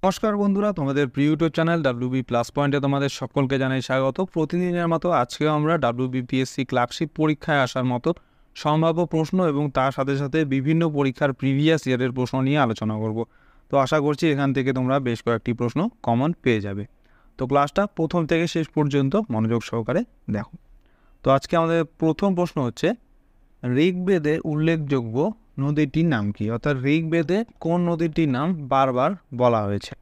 নমস্কার বন্ধুরা, তোমাদের প্রিয় ইউটিউব চ্যানেল ডাব্লিউবি প্লাস পয়েন্টে তোমাদের সকলকে জানাই স্বাগত। প্রতিদিনের মতো আজকেও আমরা ডাব্লিউবিপিএসসি ক্লার্কশিপ পরীক্ষায় আসার মতো সম্ভাব্য প্রশ্ন এবং তার সাথে সাথে বিভিন্ন পরীক্ষার প্রিভিয়াস ইয়ারের প্রশ্ন নিয়ে আলোচনা করব। তো আশা করছি এখান থেকে তোমরা বেশ কয়েকটি প্রশ্ন কমন পেয়ে যাবে। তো ক্লাসটা প্রথম থেকে শেষ পর্যন্ত মনোযোগ সহকারে দেখো। তো আজকে আমাদের প্রথম প্রশ্ন হচ্ছে, ঋগ্বেদে উল্লেখযোগ্য নদীটির নাম কি? অর্থাৎ ঋগ্বেদে কোন নদীটির নাম বারবার বলা হয়েছে?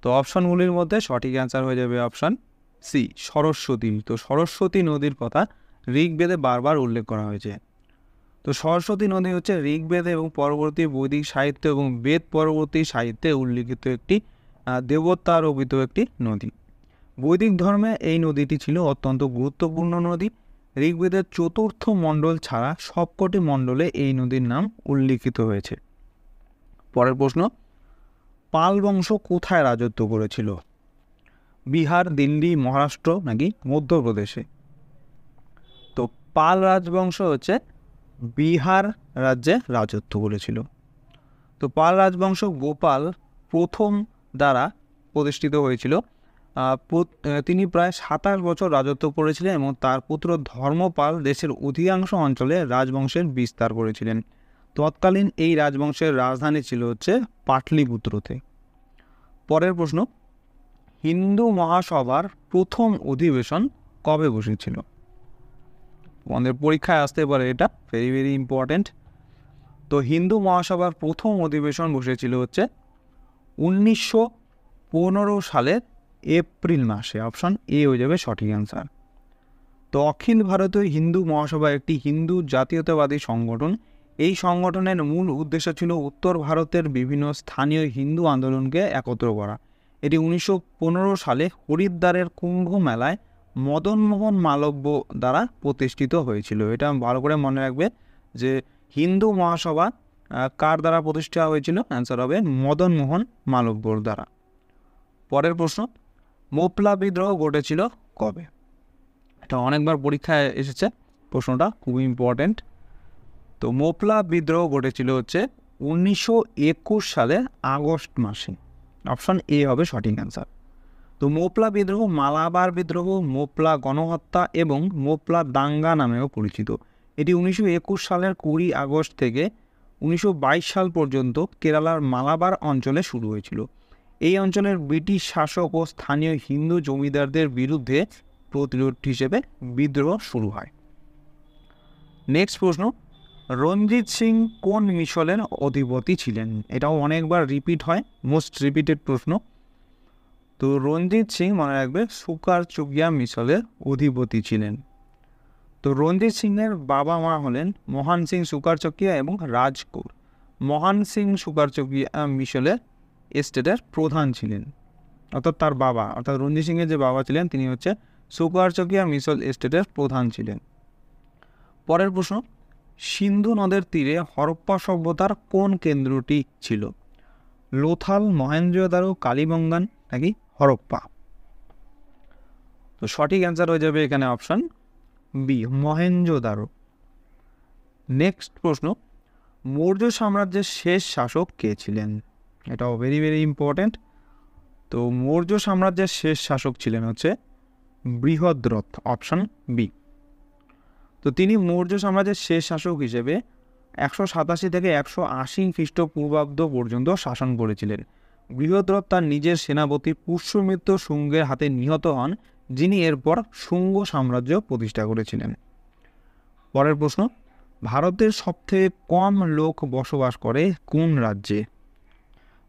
তো অপশনগুলির মধ্যে সঠিক অ্যান্সার হয়ে যাবে অপশন সি, সরস্বতী। তো সরস্বতী নদীর কথা ঋগ্বেদে বারবার উল্লেখ করা হয়েছে। তো সরস্বতী নদী হচ্ছে ঋগ্বেদ এবং পরবর্তী বৈদিক সাহিত্য এবং বেদ পরবর্তী সাহিত্যে উল্লিখিত একটি দেবতারোপিত একটি নদী। বৈদিক ধর্মে এই নদীটি ছিল অত্যন্ত গুরুত্বপূর্ণ নদী। ঋগ্বেদের চতুর্থ মণ্ডল ছাড়া সবকটি মণ্ডলে এই নদীর নাম উল্লিখিত হয়েছে। পরের প্রশ্ন, পাল বংশ কোথায় রাজত্ব করেছিল? বিহার, দিল্লি, মহারাষ্ট্র নাকি মধ্যপ্রদেশে? তো পাল রাজবংশ হচ্ছে বিহার রাজ্যে রাজত্ব করেছিল। তো পাল রাজবংশ গোপাল প্রথম দ্বারা প্রতিষ্ঠিত হয়েছিল। তিনি প্রায় 27 বছর রাজত্ব করেছিলেন এবং তার পুত্র ধর্মপাল দেশের অধিকাংশ অঞ্চলে রাজবংশের বিস্তার করেছিলেন। তৎকালীন এই রাজবংশের রাজধানী ছিল হচ্ছে পাটলিপুত্রতে। পরের প্রশ্ন, হিন্দু মহাসভার প্রথম অধিবেশন কবে বসেছিল? আমাদের পরীক্ষায় আসতে পারে, এটা ভেরি ভেরি ইম্পর্টেন্ট। তো হিন্দু মহাসভার প্রথম অধিবেশন বসেছিল হচ্ছে 1915 সালের এপ্রিল মাসে। অপশন এ হয়ে যাবে সঠিক অ্যান্সার। তো অখিল ভারতীয় হিন্দু মহাসভা একটি হিন্দু জাতীয়তাবাদী সংগঠন। এই সংগঠনের মূল উদ্দেশ্য ছিল উত্তর ভারতের বিভিন্ন স্থানীয় হিন্দু আন্দোলনকে একত্র করা। এটি 1915 সালে হরিদ্বারের কুম্ভ মেলায় মদনমোহন মালব্য দ্বারা প্রতিষ্ঠিত হয়েছিল। এটা ভালো করে মনে রাখবে যে হিন্দু মহাসভা কার দ্বারা প্রতিষ্ঠা হয়েছিল? অ্যান্সার হবে মদনমোহন মালব্যর দ্বারা। পরের প্রশ্ন, মোপলা বিদ্রোহ ঘটেছিল কবে? এটা অনেকবার পরীক্ষায় এসেছে, প্রশ্নটা খুবই ইম্পর্টেন্ট। তো মোপলা বিদ্রোহ ঘটেছিল হচ্ছে 1921 সালের আগস্ট মাসে। অপশন এ হবে সঠিক অ্যান্সার। তো মোপলা বিদ্রোহ মালাবার বিদ্রোহ, মোপলা গণহত্যা এবং মোপলা দাঙ্গা নামেও পরিচিত। এটি 1921 সালের 20 আগস্ট থেকে 1922 সাল পর্যন্ত কেরালার মালাবার অঞ্চলে শুরু হয়েছিল। এই অঞ্চলের ব্রিটিশ শাসক ও স্থানীয় হিন্দু জমিদারদের বিরুদ্ধে প্রতিরোধ হিসেবে বিদ্রোহ শুরু হয়। নেক্সট প্রশ্ন, রঞ্জিত সিং কোন মিশলের অধিপতি ছিলেন? এটাও অনেকবার রিপিট হয়, মোস্ট রিপিটেড প্রশ্ন। তো রঞ্জিত সিং মনে রাখবে সুকারচকিয়া মিশলের অধিপতি ছিলেন। তো রঞ্জিত সিংয়ের বাবা মা হলেন মহান সিং সুকারচকিয়া এবং রাজকৌর। মহান সিং সুকারচকিয়া মিশলের এস্টেটের প্রধান ছিলেন, অর্থাৎ তার বাবা, অর্থাৎ রঞ্জিত সিংয়ের যে বাবা ছিলেন তিনি হচ্ছে সুকারচকিয়া মিশল এস্টেটের প্রধান ছিলেন। পরের প্রশ্ন, সিন্ধু নদের তীরে হরপ্পা সভ্যতার কোন কেন্দ্রটি ছিল? লোথাল, মহেঞ্জোদারো, কালীবঙ্গান নাকি হরপ্পা? তো সঠিক অ্যান্সার হয়ে যাবে এখানে অপশন বি, মহেঞ্জোদারো। নেক্সট প্রশ্ন, মৌর্য সাম্রাজ্যের শেষ শাসক কে ছিলেন? এটাও ভেরি ভেরি ইম্পর্টেন্ট। তো মৌর্য সাম্রাজ্যের শেষ শাসক ছিলেন হচ্ছে বৃহদ্রথ। Option B. তো তিনি মৌর্য সাম্রাজ্যের শেষ শাসক হিসেবে 187 থেকে 180 খ্রিস্টপূর্বাব্দ পর্যন্ত শাসন করেছিলেন। বৃহদ্রথ তার নিজের সেনাপতি পুষ্যমিত্র শুঙ্গের হাতে নিহত হন, যিনি এরপর শুঙ্গ সাম্রাজ্য প্রতিষ্ঠা করেছিলেন। পরের প্রশ্ন, ভারতের সবথেকে কম লোক বসবাস করে কোন রাজ্যে?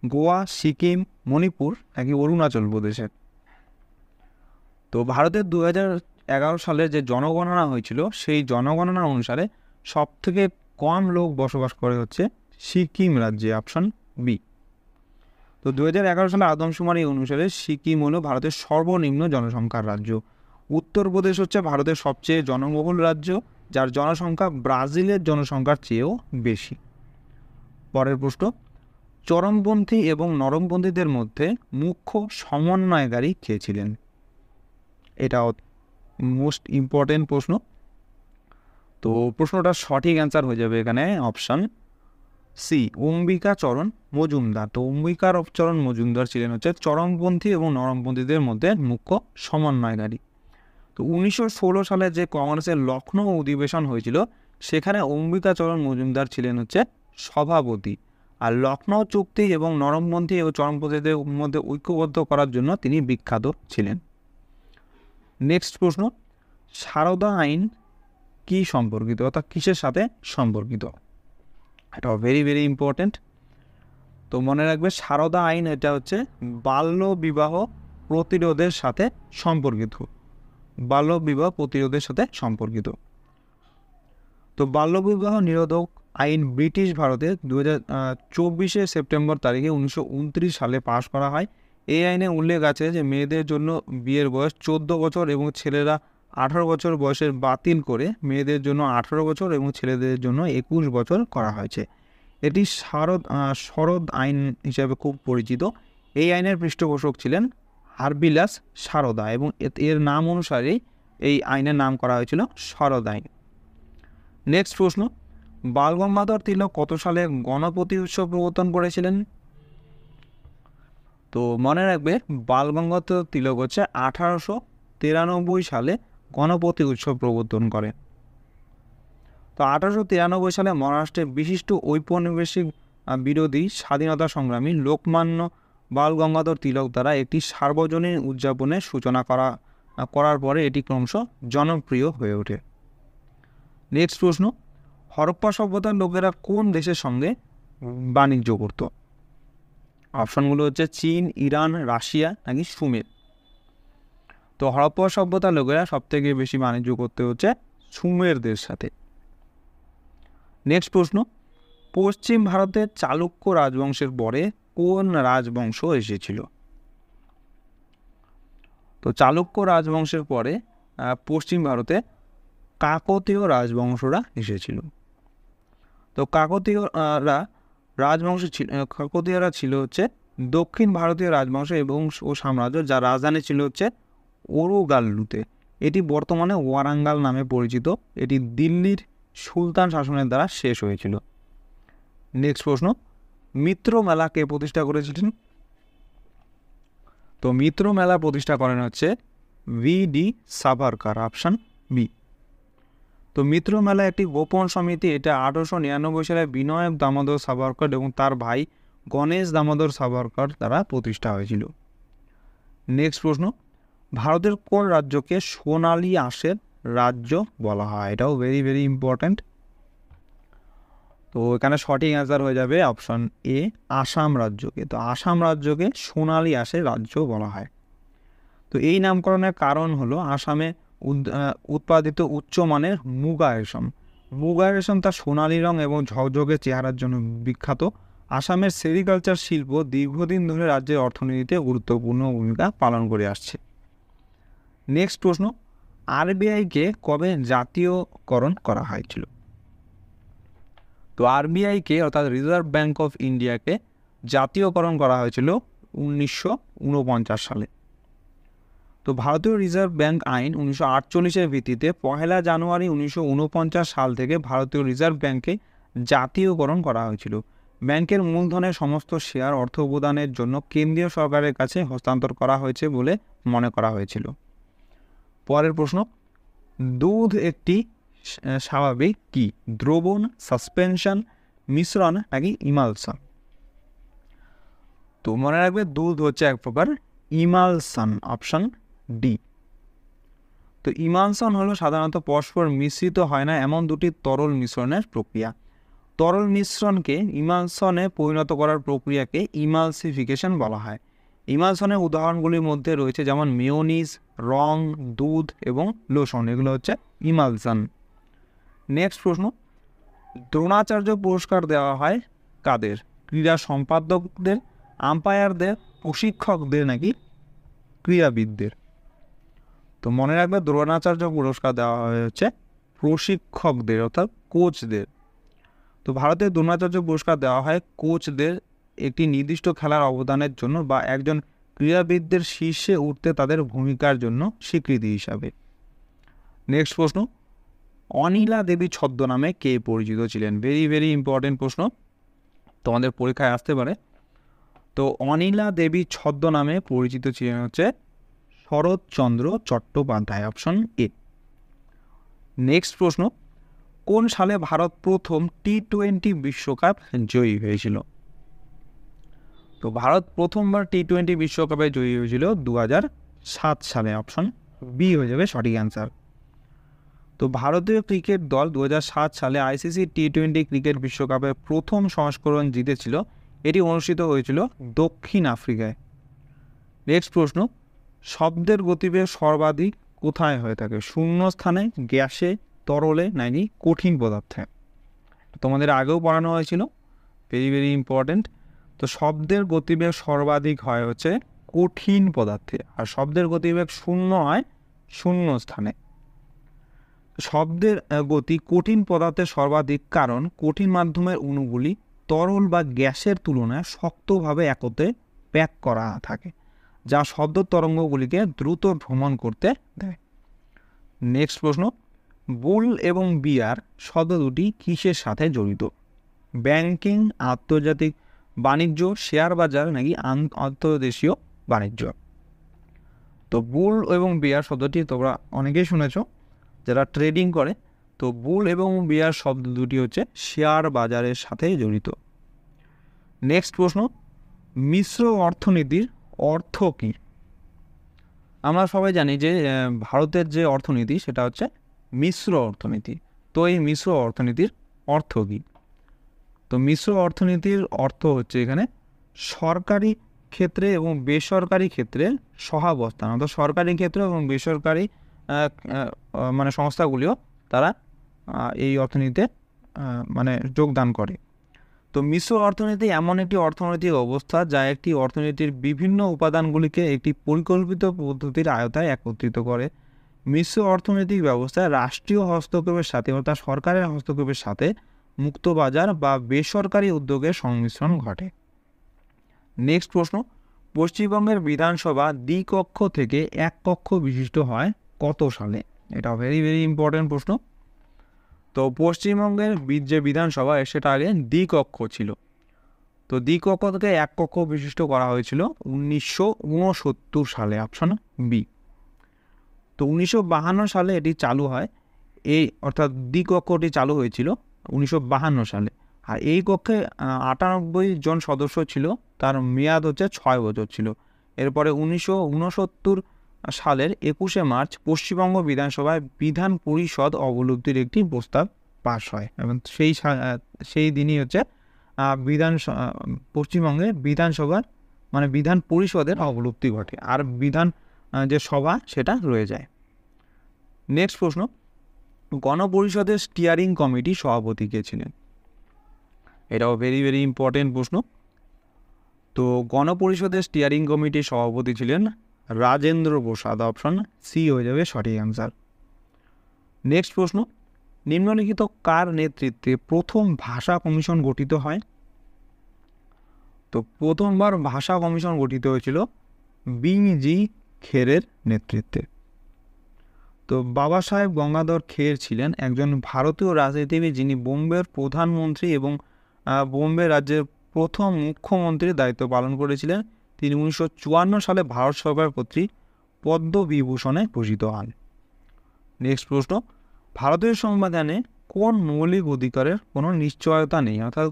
গোয়া, সিকিম, মণিপুর নাকি অরুণাচল প্রদেশে? তো ভারতের 2011 সালে যে জনগণনা হয়েছিল সেই জনগণনা অনুসারে সবথেকে কম লোক বসবাস করে হচ্ছে সিকিম রাজ্যে। Option B. তো 2011 সালে আদমশুমারি অনুসারে সিকিম হলো ভারতের সর্বনিম্ন জনসংখ্যার রাজ্য। উত্তরপ্রদেশ হচ্ছে ভারতের সবচেয়ে জনবহুল রাজ্য, যার জনসংখ্যা ব্রাজিলের জনসংখ্যার চেয়েও বেশি। পরের প্রশ্ন, চরমপন্থী এবং নরমপন্থীদের মধ্যে মুখ্য সমন্বয়কারী কে ছিলেন? এটাও মোস্ট ইম্পর্টেন্ট প্রশ্ন। তো প্রশ্নটার সঠিক অ্যান্সার হয়ে যাবে এখানে অপশান সি অম্বিকা চরণ মজুমদার। তো অম্বিকা চরণ মজুমদার ছিলেন হচ্ছে চরমপন্থী এবং নরমপন্থীদের মধ্যে মুখ্য সমন্বয়কারী। তো 1916 সালে যে কংগ্রেসের লখনৌ অধিবেশন হয়েছিল সেখানে অম্বিকা চরণ মজুমদার ছিলেন হচ্ছে সভাপতি। আর লখনৌ চুক্তি এবং নরমপন্থী ও চরমপন্থীদের মধ্যে ঐক্যবদ্ধ করার জন্য তিনি বিখ্যাত ছিলেন। নেক্সট প্রশ্ন, সারদা আইন কি সম্পর্কিত, অর্থাৎ কিসের সাথে সম্পর্কিত? এটা ভেরি ভেরি ইম্পর্টেন্ট। তো মনে রাখবে সারদা আইন এটা হচ্ছে বাল্য বিবাহ প্রতিরোধের সাথে সম্পর্কিত। বাল্য বিবাহ প্রতিরোধের সাথে সম্পর্কিত। তো বাল্যবিবাহ নিরোধক আইন ব্রিটিশ ভারতে 24শে সেপ্টেম্বর তারিখে 1929 সালে পাশ করা হয়। এই আইনে উল্লেখ আছে যে মেয়েদের জন্য বিয়ের বয়স 14 বছর এবং ছেলেরা 18 বছর বয়সের বাতিল করে মেয়েদের জন্য 18 বছর এবং ছেলেদের জন্য 21 বছর করা হয়েছে। এটি শরদ আইন হিসাবে খুব পরিচিত। এই আইনের পৃষ্ঠপোষক ছিলেন হারবিলাস সারদা এবং এর নাম অনুসারেই এই আইনের নাম করা হয়েছিল শরদ আইন। নেক্সট প্রশ্ন, বালগঙ্গাধর তিলক কত সালে গণপতি উৎসব প্রবর্তন করেছিলেন? তো মনে রাখবে বালগঙ্গাধর তিলক হচ্ছে 1893 সালে গণপতি উৎসব প্রবর্তন করে। তো 1893 সালে মহারাষ্ট্রের বিশিষ্ট ঔপনিবেশিক বিরোধী স্বাধীনতা সংগ্রামী লোকমান্য বালগঙ্গাধর তিলক দ্বারা একটি সার্বজনীন উদযাপনের সূচনা করার পরে এটি ক্রমশ জনপ্রিয় হয়ে ওঠে। নেক্সট প্রশ্ন, হরপ্পা সভ্যতার লোকেরা কোন দেশের সঙ্গে বাণিজ্য করত? অপশনগুলো হচ্ছে চীন, ইরান, রাশিয়া নাকি সুমের। তো হরপ্পা সভ্যতার লোকেরা সবথেকে বেশি বাণিজ্য করতে হচ্ছে সুমেরদের সাথে। নেক্সট প্রশ্ন, পশ্চিম ভারতের চালুক্য রাজবংশের পরে কোন রাজবংশ এসেছিল? তো চালুক্য রাজবংশের পরে পশ্চিম ভারতে কাকতীয় রাজবংশরা এসেছিল। তো কাকতীয়রা ছিল হচ্ছে দক্ষিণ ভারতীয় রাজবংশ এবং ও সাম্রাজ্য, যার রাজধানী ছিল হচ্ছে ওরুগাল্লুতে। এটি বর্তমানে ওয়ারাঙ্গাল নামে পরিচিত। এটি দিল্লির সুলতান শাসনের দ্বারা শেষ হয়েছিল। নেক্সট প্রশ্ন, মিত্র মেলা কে প্রতিষ্ঠা করেছিলেন? তো মিত্র মেলা প্রতিষ্ঠা করেন হচ্ছে ভি.ডি. Savarkar, option B. তো মিত্র মেলা একটি গোপন সমিতি। এটা 1899 সালে বিনয় দামোদর সাভারকর এবং তার ভাই গণেশ দামোদর সাভারকর দ্বারা প্রতিষ্ঠা হয়েছিল। নেক্সট প্রশ্ন, ভারতের কোন রাজ্যকে সোনালী আঁশের রাজ্য বলা হয়? এটাও ভেরি ভেরি ইম্পর্ট্যান্ট। তো এখানে সঠিক অ্যান্সার হয়ে যাবে অপশন এ, আসাম রাজ্যকে। তো আসাম রাজ্যকে সোনালী আঁশের রাজ্য বলা হয়। তো এই নামকরণের কারণ হলো আসামে উৎপাদিত উচ্চমানের মুগা রেশম। মুগা রেশম তার সোনালী রং এবং ঝকঝকে চেহারার জন্য বিখ্যাত। আসামের সেরিকালচার শিল্প দীর্ঘদিন ধরে রাজ্যের অর্থনীতিতে গুরুত্বপূর্ণ ভূমিকা পালন করে আসছে। নেক্সট প্রশ্ন, আরবিআইকে কবে জাতীয়করণ করা হয়েছিল? তো আরবিআইকে অর্থাৎ রিজার্ভ ব্যাঙ্ক অফ ইন্ডিয়াকে জাতীয়করণ করা হয়েছিল 1949 সালে। তো ভারতীয় রিজার্ভ ব্যাঙ্ক আইন 1948-এর ভিত্তিতে 1 জানুয়ারি 1949 সাল থেকে ভারতীয় রিজার্ভ ব্যাঙ্কে জাতীয়করণ করা হয়েছিল। ব্যাংকের মূলধনের সমস্ত শেয়ার অর্থ প্রদানের জন্য কেন্দ্রীয় সরকারের কাছে হস্তান্তর করা হয়েছে বলে মনে করা হয়েছিল। পরের প্রশ্ন, দুধ একটি স্বাভাবিক কি? দ্রবণ, সাসপেনশন, মিশ্রণ নাকি ইমালশন? তো মনে রাখবে দুধ হচ্ছে এক প্রকার ইমালশন, অপশন ডি। তো ইমালশন হলো সাধারণত পরস্পর মিশ্রিত হয় না এমন দুটি তরল মিশ্রণের প্রক্রিয়া। তরল মিশ্রণকে ইমালশনে পরিণত করার প্রক্রিয়াকে ইমালসিফিকেশন বলা হয়। ইমালশনের উদাহরণগুলির মধ্যে রয়েছে যেমন মেয়োনিজ, রং, দুধ এবং লোশন, এগুলো হচ্ছে ইমালশন। নেক্সট প্রশ্ন, দ্রোণাচার্য পুরস্কার দেওয়া হয় কাদের? ক্রীড়া সম্পাদকদের, আম্পায়ারদের, প্রশিক্ষকদের নাকি ক্রীড়াবিদদের? তো মনে রাখবে দ্রোণাচার্য পুরস্কার দেওয়া হয় হচ্ছে প্রশিক্ষকদের অর্থাৎ কোচদের। তো ভারতের দ্রোণাচার্য পুরস্কার দেওয়া হয় কোচদের একটি নির্দিষ্ট খেলার অবদানের জন্য বা একজন ক্রীড়াবিদদের শীর্ষে উঠতে তাদের ভূমিকার জন্য স্বীকৃতি হিসাবে। নেক্সট প্রশ্ন, অনিলা দেবী ছদ্মনামে কে পরিচিত ছিলেন? ভেরি ভেরি ইম্পর্টেন্ট প্রশ্ন। তোমাদের পরীক্ষায় আসতে পারে। তো অনিলা দেবী ছদ্মনামে পরিচিত ছিলেন হচ্ছে Saratchandra Chattopadhyay, option A. Next প্রশ্ন, কোন সালে ভারত প্রথম টি-20 বিশ্বকাপ জয়ী হয়েছিল? তো ভারত প্রথমবার টি-20 বিশ্বকাপে জয়ী হয়েছিল 2007 সালে, অপশন বি হয়ে যাবে সঠিক অ্যান্সার। তো ভারতীয় ক্রিকেট দল 2007 সালে আইসিসি টি-20 ক্রিকেট বিশ্বকাপের প্রথম সংস্করণ জিতেছিল। এটি অনুষ্ঠিত হয়েছিল দক্ষিণ আফ্রিকায়। নেক্সট প্রশ্ন, শব্দের গতিবেগ সর্বাধিক কোথায় হয়ে থাকে? শূন্যস্থানে, গ্যাসে, তরলে নাকি কঠিন পদার্থে? তোমাদের আগেও পড়ানো হয়েছিল, ভেরি ভেরি ইম্পর্টেন্ট। তো শব্দের গতিবেগ সর্বাধিক হয় হচ্ছে কঠিন পদার্থে, আর শব্দের গতিবেগ শূন্য হয় শূন্যস্থানে। শব্দের গতি কঠিন পদার্থে সর্বাধিক, কারণ কঠিন মাধ্যমের অণুগুলি তরল বা গ্যাসের তুলনায় শক্তভাবে একত্রে প্যাক করা থাকে, যা শব্দ তরঙ্গগুলিকে দ্রুত ভ্রমণ করতে দেয়। নেক্সট প্রশ্ন, বুল এবং বিয়ার শব্দ দুটি কিসের সাথে জড়িত? ব্যাংকিং, আন্তর্জাতিক বাণিজ্য, শেয়ার বাজার নাকি আন্তর্দেশীয় বাণিজ্য? তো বুল এবং বিয়ার শব্দটি তোমরা অনেকেই শুনেছ যারা ট্রেডিং করে। তো বুল এবং বিয়ার শব্দ দুটি হচ্ছে শেয়ার বাজারের সাথে জড়িত। নেক্সট প্রশ্ন, মিশ্র অর্থনীতির অর্থ কী? আমরা সবাই জানি যে ভারতের যে অর্থনীতি সেটা হচ্ছে মিশ্র অর্থনীতি। তো এই মিশ্র অর্থনীতির অর্থ কী? তো মিশ্র অর্থনীতির অর্থ হচ্ছে এখানে সরকারি ক্ষেত্রে এবং বেসরকারি ক্ষেত্রে সহাবস্থান, অর্থাৎ সরকারি ক্ষেত্র এবং বেসরকারি মানে সংস্থাগুলিও তারা এই অর্থনীতিতে মানে যোগদান করে। তো মিশ্র অর্থনীতি এমন একটি অর্থনৈতিক অবস্থা যা একটি অর্থনীতির বিভিন্ন উপাদানগুলিকে একটি পরিকল্পিত পদ্ধতির আয়তায় একত্রিত করে। মিশ্র অর্থনৈতিক ব্যবস্থায় রাষ্ট্রীয় হস্তক্ষেপের সাথে, অর্থাৎ সরকারের হস্তক্ষেপের সাথে মুক্ত বাজার বা বেসরকারি উদ্যোগের সংমিশ্রণ ঘটে। নেক্সট প্রশ্ন, পশ্চিমবঙ্গের বিধানসভা দ্বিকক্ষ থেকে এক কক্ষ বিশিষ্ট হয় কত সালে? এটা ভেরি ভেরি ইম্পর্টেন্ট প্রশ্ন। তো পশ্চিমবঙ্গের যে বিধানসভা সেটা আগে দ্বিকক্ষ ছিল। তো দ্বিকক্ষ থেকে এক কক্ষ বিশিষ্ট করা হয়েছিল 1969 সালে, অপশন বি। তো 1952 সালে এটি চালু হয়, এই অর্থাৎ দ্বিকক্ষটি চালু হয়েছিল 1952 সালে। আর এই কক্ষে 98 জন সদস্য ছিল, তার মেয়াদ হচ্ছে 6 বছর ছিল। এরপরে 1969 সালের 21শে মার্চ পশ্চিমবঙ্গ বিধানসভায় বিধান পরিষদ অবলুপ্তির একটি প্রস্তাব পাশ হয়, এবং সেই দিনই হচ্ছে পশ্চিমবঙ্গে বিধানসভার মানে বিধান পরিষদের অবলুপ্তি ঘটে, আর বিধান যে সভা সেটা রয়ে যায়। নেক্সট প্রশ্ন, গণপরিষদের স্টিয়ারিং কমিটি সভাপতি কে ছিলেন? এটাও ভেরি ভেরি ইম্পর্টেন্ট প্রশ্ন। তো গণপরিষদের স্টিয়ারিং কমিটির সভাপতি ছিলেন রাজেন্দ্র প্রসাদ, অপশন সি হয়ে যাবে সঠিক অ্যান্সার। নেক্সট প্রশ্ন, নিম্নলিখিত কার নেতৃত্বে প্রথম ভাষা কমিশন গঠিত হয়? তো প্রথমবার ভাষা কমিশন গঠিত হয়েছিল বি.জি. খেরের নেতৃত্বে। তো বাবা সাহেব গঙ্গাধর খের ছিলেন একজন ভারতীয় রাজনীতিবিদ, যিনি বোম্বের প্রধানমন্ত্রী এবং বোম্বে রাজ্যের প্রথম মুখ্যমন্ত্রীর দায়িত্ব পালন করেছিলেন। তিনি 1954 সালে ভারত সরকার কর্তৃক পদ্মবিভূষণে ভূষিত হন। নেক্সট প্রশ্ন, ভারতীয় সংবিধানে কোন মৌলিক অধিকারের কোনো নিশ্চয়তা নেই, অর্থাৎ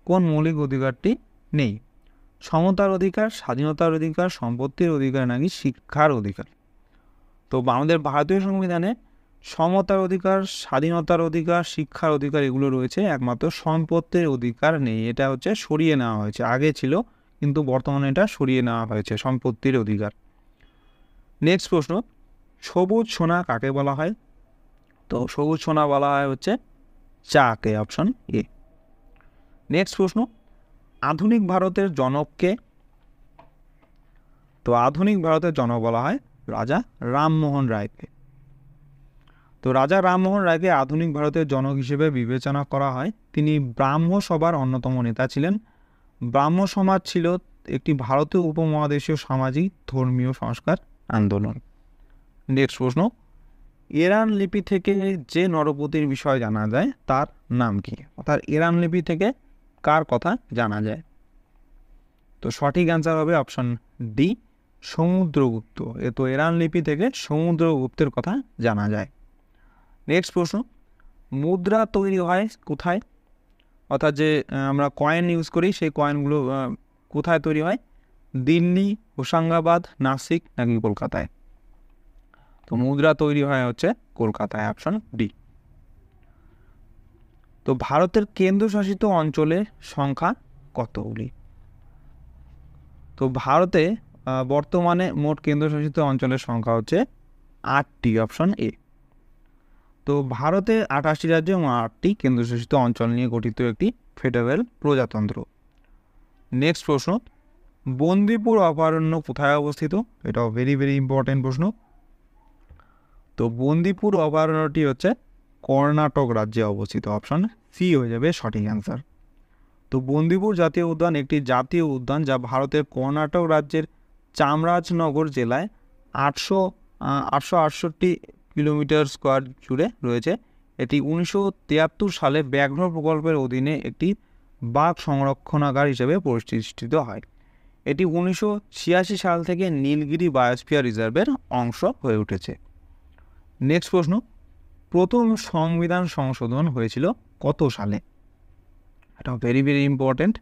কোন মৌলিক অধিকারটি নেই? সমতার অধিকার, স্বাধীনতার অধিকার, সম্পত্তির অধিকার নাকি শিক্ষার অধিকার? তো আমাদের ভারতীয় সংবিধানে সমতার অধিকার, স্বাধীনতার অধিকার, শিক্ষার অধিকার এগুলো রয়েছে, একমাত্র সম্পত্তির অধিকার নেই। এটা হচ্ছে সরিয়ে নেওয়া হয়েছে, আগে ছিল কিন্তু বর্তমানে এটা সরিয়ে নেওয়া হয়েছে সম্পত্তির অধিকার। নেক্সট প্রশ্ন, সবুজ সোনা কাকে বলা হয়? তো সবুজ সোনা বলা হয় হচ্ছে চাকে, অপশন এ। নেক্সট প্রশ্ন, আধুনিক ভারতের জনককে? তো আধুনিক ভারতের জনক বলা হয় রাজা রামমোহন রায়কে। তো রাজা রামমোহন রায়কে আধুনিক ভারতের জনক হিসেবে বিবেচনা করা হয়। তিনি ব্রাহ্ম সভার অন্যতম নেতা ছিলেন। ব্রাহ্ম সমাজ ছিল একটি ভারতীয় উপমহাদেশীয় সামাজিক ধর্মীয় সংস্কার আন্দোলন। নেক্সট প্রশ্ন, ইরান লিপি থেকে যে নরপতির বিষয় জানা যায় তার নাম কি? অর্থাৎ ইরান লিপি থেকে কার কথা জানা যায়? তো সঠিক অ্যান্সার হবে অপশন ডি, সমুদ্রগুপ্ত। তো এরান লিপি থেকে সমুদ্রগুপ্তের কথা জানা যায়। নেক্সট প্রশ্ন, মুদ্রা তৈরি হয় কোথায়? অর্থাৎ যে আমরা কয়েন ইউজ করি সেই কয়েনগুলো কোথায় তৈরি হয়? দিল্লি, হোশাঙ্গাবাদ, নাসিক নাকি কলকাতায়? তো মুদ্রা তৈরি হয় হচ্ছে কলকাতায়, অপশন ডি। তো ভারতের কেন্দ্রশাসিত অঞ্চলের সংখ্যা কতগুলি? তো ভারতে বর্তমানে মোট কেন্দ্রশাসিত অঞ্চলের সংখ্যা হচ্ছে 8টি, অপশন এ। তো ভারতে 28টি রাজ্য এবং 8টি কেন্দ্রশাসিত অঞ্চল নিয়ে গঠিত একটি ফেডারেল প্রজাতন্ত্র। নেক্সট প্রশ্ন, বন্দিপুর অভয়ারণ্য কোথায় অবস্থিত? এটাও ভেরি ভেরি ইম্পর্টেন্ট প্রশ্ন। তো বন্দিপুর অভয়ারণ্যটি হচ্ছে কর্ণাটক রাজ্যে অবস্থিত, অপশন সি হয়ে যাবে সঠিক অ্যান্সার। তো বন্দিপুর জাতীয় উদ্যান একটি জাতীয় উদ্যান যা ভারতের কর্ণাটক রাজ্যের চামরাজনগর জেলায় 868 কিলোমিটার স্কোয়ার জুড়ে রয়েছে। এটি 1973 সালে ব্যাঘ্র প্রকল্পের অধীনে একটি বাঘ সংরক্ষণাগার হিসেবে প্রতিষ্ঠিত হয়। এটি 1986 সাল থেকে নীলগিরি বায়োস্ফিয়ার রিজার্ভের অংশ হয়ে উঠেছে। নেক্সট প্রশ্ন, প্রথম সংবিধান সংশোধন হয়েছিল কত সালে? এটা ভেরি ভেরি ইম্পর্টেন্ট।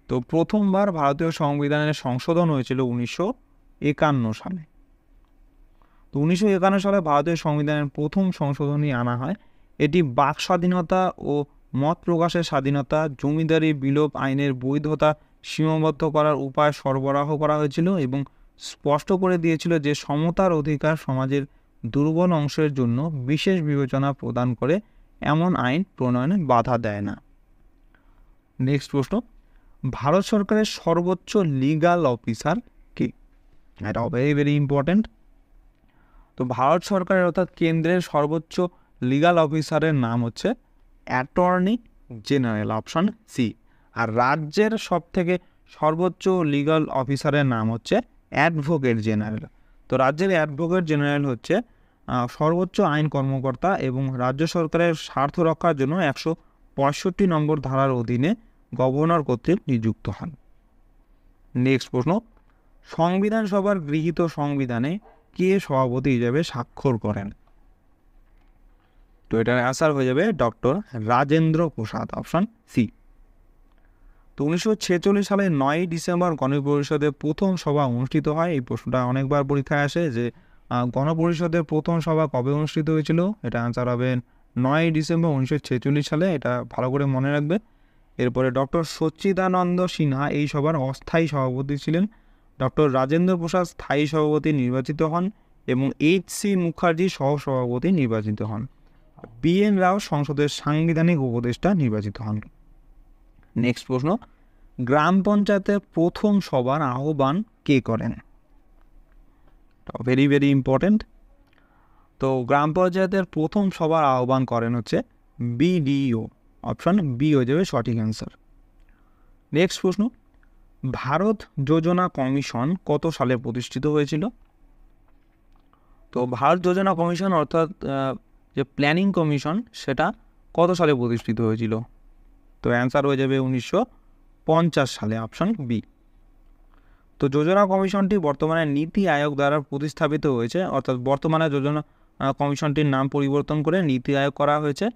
তো প্রথমবার ভারতীয় সংবিধানের সংশোধন হয়েছিল 1951 সালে। তো 1951 সালে ভারতীয় সংবিধানের প্রথম সংশোধনী আনা হয়। এটি বাক স্বাধীনতা ও মত প্রকাশের স্বাধীনতা, জমিদারি বিলোপ আইনের বৈধতা সীমাবদ্ধ করার উপায় সরবরাহ করা হয়েছিল এবং স্পষ্ট করে দিয়েছিল যে সমতার অধিকার সমাজের দুর্বল অংশের জন্য বিশেষ বিবেচনা প্রদান করে এমন আইন প্রণয়নে বাধা দেয় না। নেক্সট প্রশ্ন, ভারত সরকারের সর্বোচ্চ লিগ্যাল অফিসার কে? এটাও ভেরি ভেরি ইম্পর্টেন্ট। তো ভারত সরকারের অর্থাৎ কেন্দ্রের সর্বোচ্চ লিগ্যাল অফিসারের নাম হচ্ছে অ্যাটর্নি জেনারেল, অপশন সি। আর রাজ্যের সবথেকে সর্বোচ্চ লিগ্যাল অফিসারের নাম হচ্ছে অ্যাডভোকেট জেনারেল। তো রাজ্যের অ্যাডভোকেট জেনারেল হচ্ছে সর্বোচ্চ আইন কর্মকর্তা এবং রাজ্য সরকারের স্বার্থ রক্ষার জন্য 165 নম্বর ধারার অধীনে গভর্নর কর্তৃক নিযুক্ত হন। নেক্সট প্রশ্ন, সংবিধান সভার গৃহীত সংবিধানে কে সভাপতি হিসেবে স্বাক্ষর করেন? তো এটার অ্যান্সার হয়ে যাবে doctor Rajendra Prasad, option C. তো 1946 সালে 9 ডিসেম্বর গণপরিষদের প্রথম সভা অনুষ্ঠিত হয়। এই প্রশ্নটা অনেকবার পরীক্ষায় আসে যে গণপরিষদের প্রথম সভা কবে অনুষ্ঠিত হয়েছিল? এটা অ্যান্সার হবে 9 ডিসেম্বর 1946 সালে, এটা ভালো করে মনে রাখবে। এরপরে ডক্টর সচ্চিদানন্দ সিনহা এই সভার অস্থায়ী সভাপতি ছিলেন। ডক্টর রাজেন্দ্র প্রসাদ স্থায়ী সভাপতি নির্বাচিত হন এবং এইচ.সি. মুখার্জি সহসভাপতি নির্বাচিত হন। বি.এন. রাও সংসদের সাংবিধানিক উপদেষ্টা নির্বাচিত হন। নেক্সট প্রশ্ন, গ্রাম পঞ্চায়েতের প্রথম সভার আহ্বান কে করেন? Very very important. তো গ্রাম পঞ্চায়েতের প্রথম সভার আহ্বান করেন হচ্ছে বিডিও, অপশন বি হয়ে যাবে সঠিক অ্যান্সার। নেক্সট প্রশ্ন, ভারত যোজনা কমিশন কত সালে প্রতিষ্ঠিত হয়েছিল? তো ভারত যোজনা কমিশন অর্থাৎ যে প্ল্যানিং কমিশন সেটা কত সালে প্রতিষ্ঠিত হয়েছিল? তো অ্যান্সার হয়ে যাবে 1950 সালে, অপশন বি। তো যোজনা কমিশনটি বর্তমানে নীতি আয়োগ দ্বারা প্রতিস্থাপিত হয়েছে, অর্থাৎ বর্তমানে যোজনা কমিশনটির নাম পরিবর্তন করে নীতি আয়োগ করা হয়েছে।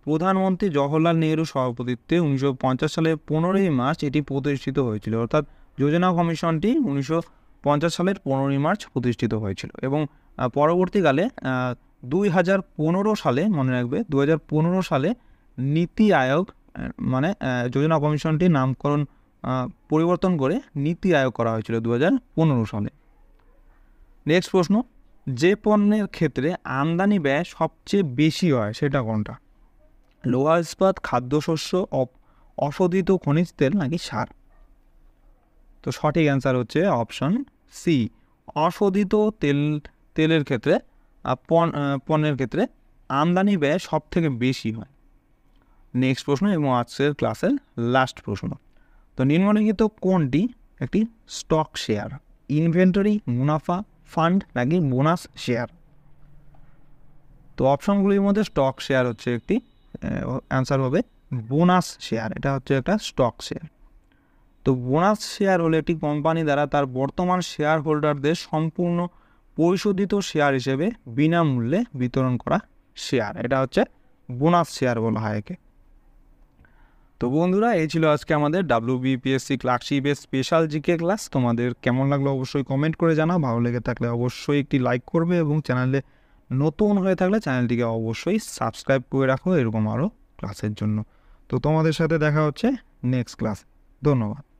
প্রধানমন্ত্রী জওহরলাল নেহরু সভাপতিত্বে 1950 সালের 15ই মার্চ এটি প্রতিষ্ঠিত হয়েছিল, অর্থাৎ যোজনা কমিশনটি 1950 সালের 15ই মার্চ প্রতিষ্ঠিত হয়েছিল এবং পরবর্তীকালে 2015 সালে, মনে রাখবে 2015 সালে নীতি আয়োগ মানে যোজনা কমিশনটির নামকরণ পরিবর্তন করে নীতি আয়োগ করা হয়েছিল 2015 সালে। নেক্সট প্রশ্ন, যে পণ্যের ক্ষেত্রে আমদানি ব্যয় সবচেয়ে বেশি হয় সেটা কোনটা? লোহা ইস্পাত, খাদ্যশস্য, অশোধিত খনিজ তেল নাকি সার? তো সঠিক অ্যান্সার হচ্ছে অপশন সি, অশোধিত তেলের ক্ষেত্রে পণ্যের ক্ষেত্রে আমদানি ব্যয় সব থেকে বেশি হয়। নেক্সট প্রশ্ন এবং আজকের ক্লাসের লাস্ট প্রশ্ন, তো নিম্নলিখিত কোনটি একটি স্টক শেয়ার? ইনভেন্টরি, মুনাফা, ফান্ড নাকি বোনাস শেয়ার? তো অপশনগুলির মধ্যে স্টক শেয়ার হচ্ছে একটি, অ্যান্সার হবে বোনাস শেয়ার, এটা হচ্ছে একটা স্টক শেয়ার। তো বোনাস শেয়ার হলো একটি কোম্পানি দ্বারা তার বর্তমান শেয়ার হোল্ডারদের সম্পূর্ণ পরিশোধিত শেয়ার হিসেবে বিনামূল্যে বিতরণ করা শেয়ার, এটা হচ্ছে বোনাস শেয়ার বলা হয় একে। তো বন্ধুরা, এই ছিল আজকে আমাদের WBPSC ক্লার্কশিপের স্পেশাল জিকে ক্লাস। তোমাদের কেমন লাগলো অবশ্যই কমেন্ট করে জানাও, ভালো লেগে থাকলে অবশ্যই একটি লাইক করবে এবং চ্যানেলে নতুন হয়ে থাকলে চ্যানেলটিকে অবশ্যই সাবস্ক্রাইব করে রাখো এরকম আরও ক্লাসের জন্য। তো তোমাদের সাথে দেখা হচ্ছে নেক্সট ক্লাস। ধন্যবাদ।